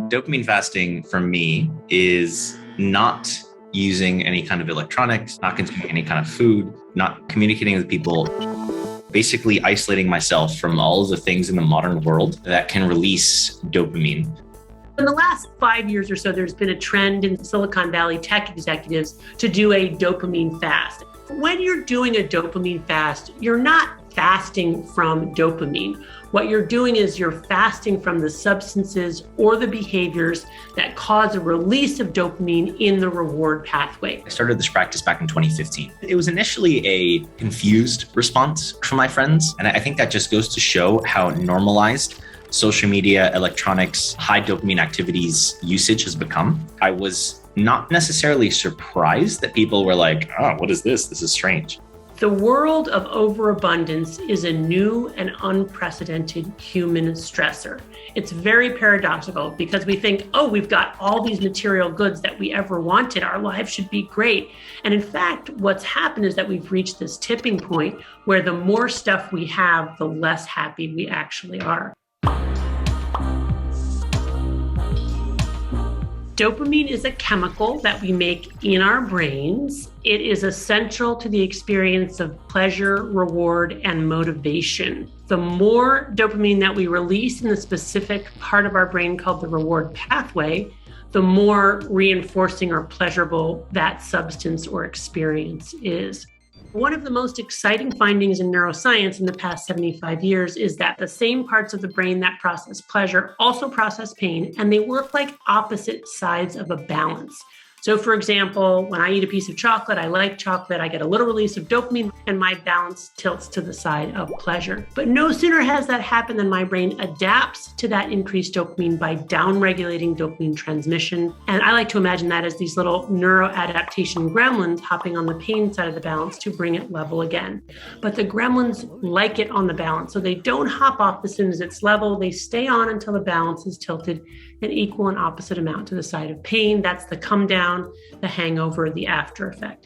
Dopamine fasting for me is not using any kind of electronics, not consuming any kind of food, not communicating with people, basically isolating myself from all of the things in the modern world that can release dopamine. In the last 5 years or so, there's been a trend in Silicon Valley tech executives to do a dopamine fast. When you're doing a dopamine fast, you're not fasting from dopamine. What you're doing is you're fasting from the substances or the behaviors that cause a release of dopamine in the reward pathway. I started this practice back in 2015. It was initially a confused response from my friends. And I think that just goes to show how normalized social media, electronics, high dopamine activities usage has become. I was not necessarily surprised that people were like, oh, what is this? This is strange. The world of overabundance is a new and unprecedented human stressor. It's very paradoxical because we think, oh, we've got all these material goods that we ever wanted. Our lives should be great. And in fact, what's happened is that we've reached this tipping point where the more stuff we have, the less happy we actually are. Dopamine is a chemical that we make in our brains. It is essential to the experience of pleasure, reward, and motivation. The more dopamine that we release in the specific part of our brain called the reward pathway, the more reinforcing or pleasurable that substance or experience is. One of the most exciting findings in neuroscience in the past 75 years is that the same parts of the brain that process pleasure also process pain, and they work like opposite sides of a balance. So for example, when I eat a piece of chocolate, I like chocolate, I get a little release of dopamine and my balance tilts to the side of pleasure. But no sooner has that happened than my brain adapts to that increased dopamine by downregulating dopamine transmission. And I like to imagine that as these little neuroadaptation gremlins hopping on the pain side of the balance to bring it level again. But the gremlins like it on the balance, so they don't hop off as soon as it's level. They stay on until the balance is tilted an equal and opposite amount to the side of pain. That's the come down, the hangover, the after effect.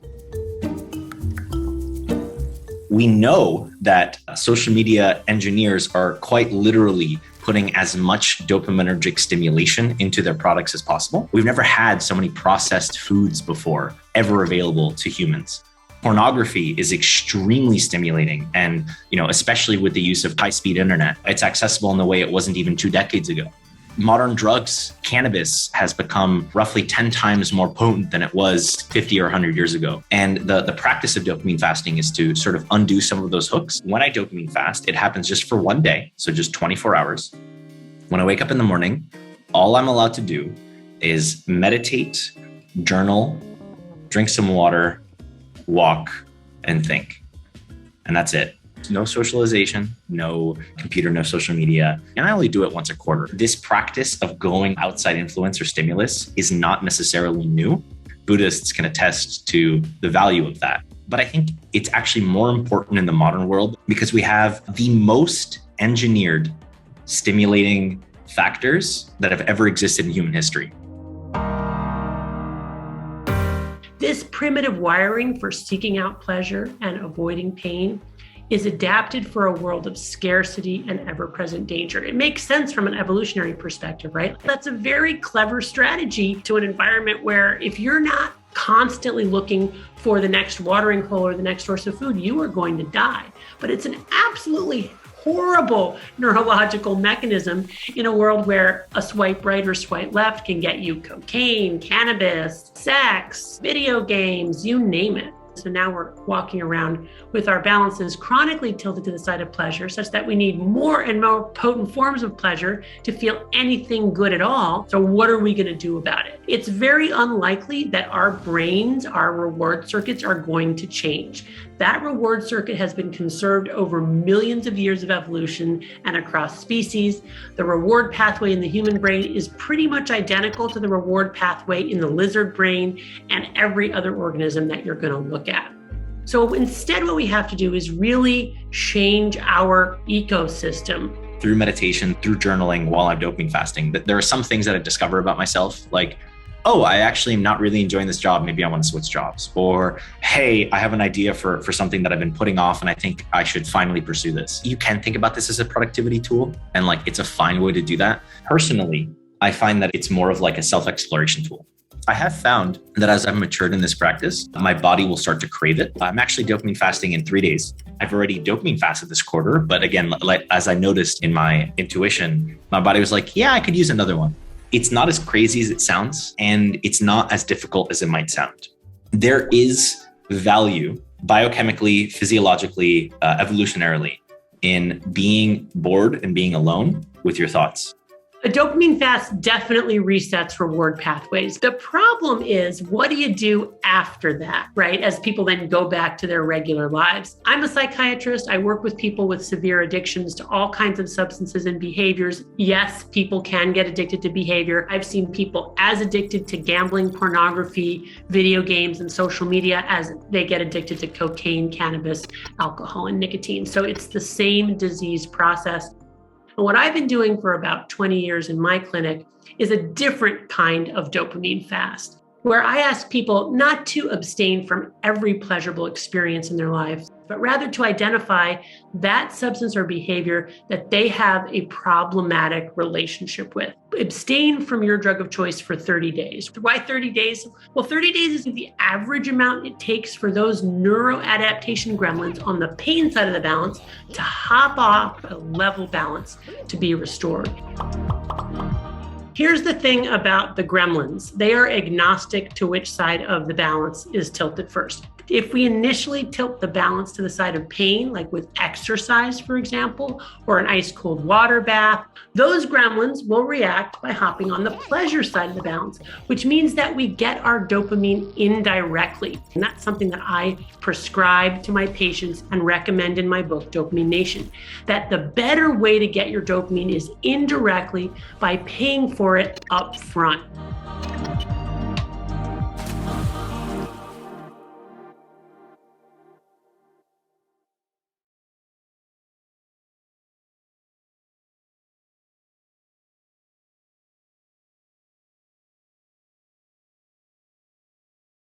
We know that social media engineers are quite literally putting as much dopaminergic stimulation into their products as possible. We've never had so many processed foods before ever available to humans. Pornography is extremely stimulating. And, especially with the use of high-speed internet, it's accessible in the way it wasn't even 2 decades ago. Modern drugs, cannabis has become roughly 10 times more potent than it was 50 or 100 years ago. And the practice of dopamine fasting is to sort of undo some of those hooks. When I dopamine fast, it happens just for one day, so just 24 hours. When I wake up in the morning, all I'm allowed to do is meditate, journal, drink some water, walk, and think. And that's it. No socialization, no computer, no social media. And I only do it once a quarter. This practice of going outside influence or stimulus is not necessarily new. Buddhists can attest to the value of that. But I think it's actually more important in the modern world because we have the most engineered stimulating factors that have ever existed in human history. This primitive wiring for seeking out pleasure and avoiding pain is adapted for a world of scarcity and ever-present danger. It makes sense from an evolutionary perspective, right? That's a very clever strategy to an environment where if you're not constantly looking for the next watering hole or the next source of food, you are going to die. But it's an absolutely horrible neurological mechanism in a world where a swipe right or swipe left can get you cocaine, cannabis, sex, video games, you name it. So now we're walking around with our balances chronically tilted to the side of pleasure, such that we need more and more potent forms of pleasure to feel anything good at all. So what are we going to do about it? It's very unlikely that our brains, our reward circuits are going to change. That reward circuit has been conserved over millions of years of evolution and across species. The reward pathway in the human brain is pretty much identical to the reward pathway in the lizard brain and every other organism that you're going to look at. So instead, what we have to do is really change our ecosystem. Through meditation, through journaling while I'm dopamine fasting, there are some things that I discover about myself, like, oh, I actually am not really enjoying this job. Maybe I want to switch jobs. Or, hey, I have an idea for something that I've been putting off and I think I should finally pursue this. You can think about this as a productivity tool and it's a fine way to do that. Personally, I find that it's more of like a self-exploration tool. I have found that as I've matured in this practice, my body will start to crave it. I'm actually dopamine fasting in 3 days. I've already dopamine fasted this quarter, but again, like as I noticed in my intuition, my body was like, yeah, I could use another one. It's not as crazy as it sounds, and it's not as difficult as it might sound. There is value biochemically, physiologically, evolutionarily in being bored and being alone with your thoughts. A dopamine fast definitely resets reward pathways. The problem is, what do you do after that, right? As people then go back to their regular lives. I'm a psychiatrist. I work with people with severe addictions to all kinds of substances and behaviors. Yes, people can get addicted to behavior. I've seen people as addicted to gambling, pornography, video games, and social media as they get addicted to cocaine, cannabis, alcohol, and nicotine. So it's the same disease process. And what I've been doing for about 20 years in my clinic is a different kind of dopamine fast, where I ask people not to abstain from every pleasurable experience in their lives, but rather to identify that substance or behavior that they have a problematic relationship with. Abstain from your drug of choice for 30 days. Why 30 days? Well, 30 days is the average amount it takes for those neuroadaptation gremlins on the pain side of the balance to hop off a level balance to be restored. Here's the thing about the gremlins. They are agnostic to which side of the balance is tilted first. If we initially tilt the balance to the side of pain, like with exercise, for example, or an ice cold water bath, those gremlins will react by hopping on the pleasure side of the balance, which means that we get our dopamine indirectly. And that's something that I prescribe to my patients and recommend in my book, Dopamine Nation, that the better way to get your dopamine is indirectly by paying for it up front.